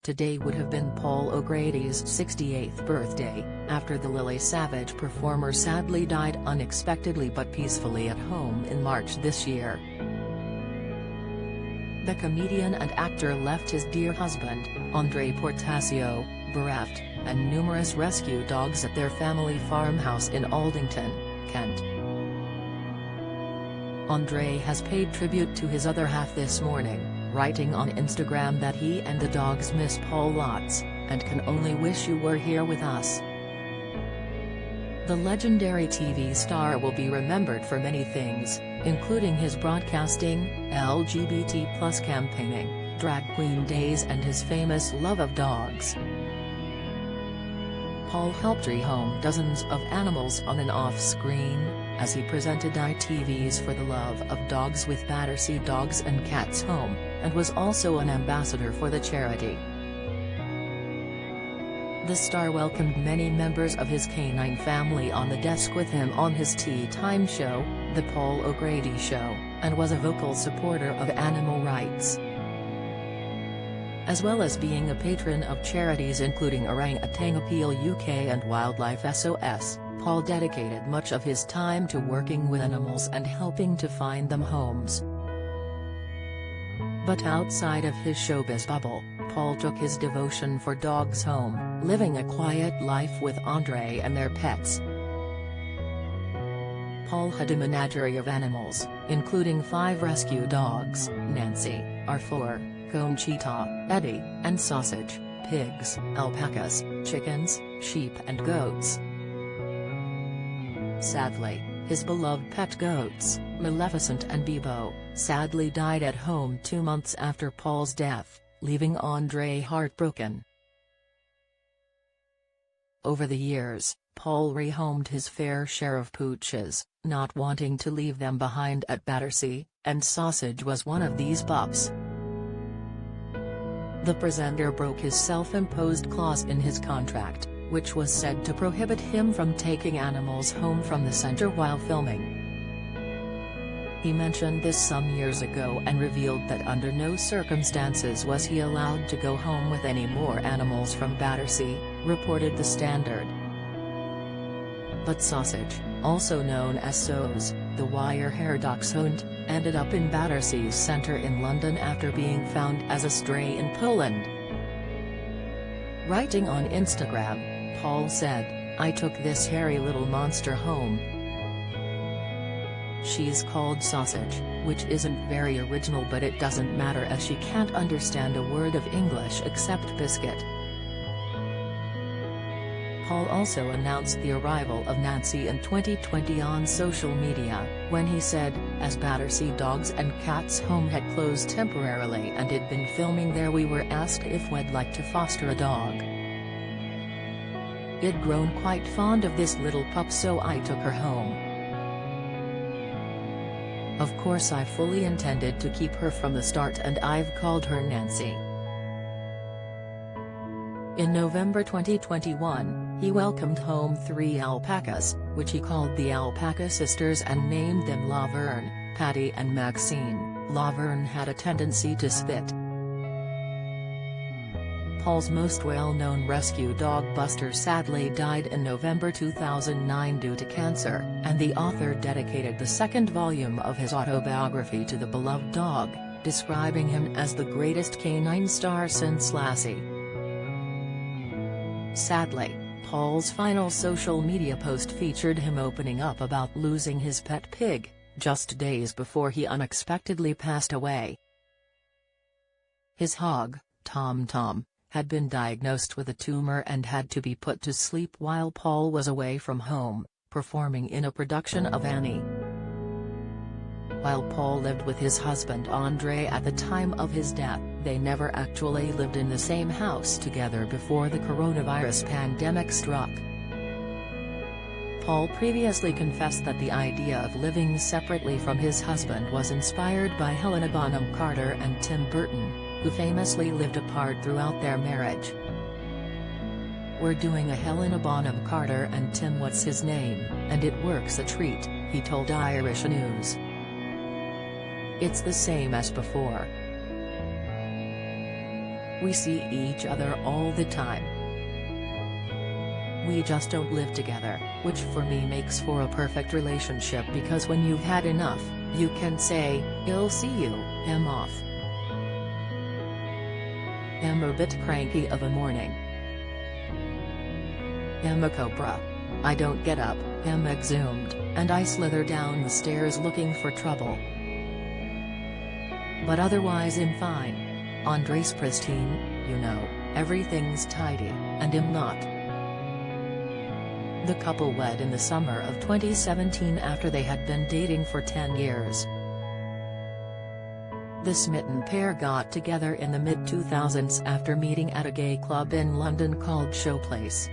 Today would have been Paul O'Grady's 68th birthday, after the Lily Savage performer sadly died unexpectedly but peacefully at home in March this year. The comedian and actor left his dear husband, Andre Portasio, bereft, and numerous rescue dogs at their family farmhouse in Aldington, Kent. Andre has paid tribute to his other half this morning, writing on Instagram that he and the dogs miss Paul lots, and can only wish you were here with us. The legendary TV star will be remembered for many things, including his broadcasting, LGBT+ campaigning, drag queen days and his famous love of dogs. Paul helped rehome dozens of animals on and off screen, as he presented ITV's For the Love of Dogs with Battersea Dogs and Cats Home, and was also an ambassador for the charity. The star welcomed many members of his canine family on the desk with him on his Tea Time show, The Paul O'Grady Show, and was a vocal supporter of animal rights. As well as being a patron of charities including Orangutan Appeal UK and Wildlife SOS, Paul dedicated much of his time to working with animals and helping to find them homes. But outside of his showbiz bubble, Paul took his devotion for dogs home, living a quiet life with Andre and their pets. Paul had a menagerie of animals, including 5 rescue dogs, Nancy, Arthur, Conchita, Eddie, and Sausage, pigs, alpacas, chickens, sheep and goats. Sadly, his beloved pet goats, Maleficent and Bebo, sadly died at home 2 months after Paul's death, leaving Andre heartbroken. Over the years, Paul rehomed his fair share of pooches, not wanting to leave them behind at Battersea, and Sausage was one of these pups. The presenter broke his self-imposed clause in his contract, which was said to prohibit him from taking animals home from the centre while filming. He mentioned this some years ago and revealed that under no circumstances was he allowed to go home with any more animals from Battersea, reported The Standard. But Sausage, also known as Soz, the wire-hair dachshund, ended up in Battersea's centre in London after being found as a stray in Poland. Writing on Instagram, Paul said, "I took this hairy little monster home. She's called Sausage, which isn't very original, but it doesn't matter as she can't understand a word of English except biscuit." Paul also announced the arrival of Nancy in 2020 on social media, when he said, as Battersea Dogs and Cats Home had closed temporarily and had been filming there, we were asked if we'd like to foster a dog. I'd grown quite fond of this little pup, so I took her home. Of course I fully intended to keep her from the start, and I've called her Nancy. In November 2021, he welcomed home 3 alpacas, which he called the Alpaca Sisters, and named them Laverne, Patty and Maxine. Laverne had a tendency to spit. Paul's most well-known rescue dog Buster sadly died in November 2009 due to cancer, and the author dedicated the 2nd volume of his autobiography to the beloved dog, describing him as the greatest canine star since Lassie. Sadly, Paul's final social media post featured him opening up about losing his pet pig, just days before he unexpectedly passed away. His hog, Tom Tom, had been diagnosed with a tumor and had to be put to sleep while Paul was away from home, performing in a production of Annie. While Paul lived with his husband Andre at the time of his death, they never actually lived in the same house together before the coronavirus pandemic struck. Paul previously confessed that the idea of living separately from his husband was inspired by Helena Bonham Carter and Tim Burton, who famously lived apart throughout their marriage. "We're doing a Helena Bonham Carter and Tim what's his name, and it works a treat," he told Irish News. "It's the same as before. We see each other all the time. We just don't live together, which for me makes for a perfect relationship because when you've had enough, you can say, "I'll see you, I'm off. I'm a bit cranky of a morning. I'm a cobra. I don't get up, I'm exhumed, and I slither down the stairs looking for trouble. But otherwise I'm fine. Andre's pristine, you know, everything's tidy, and I'm not." The couple wed in the summer of 2017 after they had been dating for 10 years. The smitten pair got together in the mid-2000s after meeting at a gay club in London called Showbiz.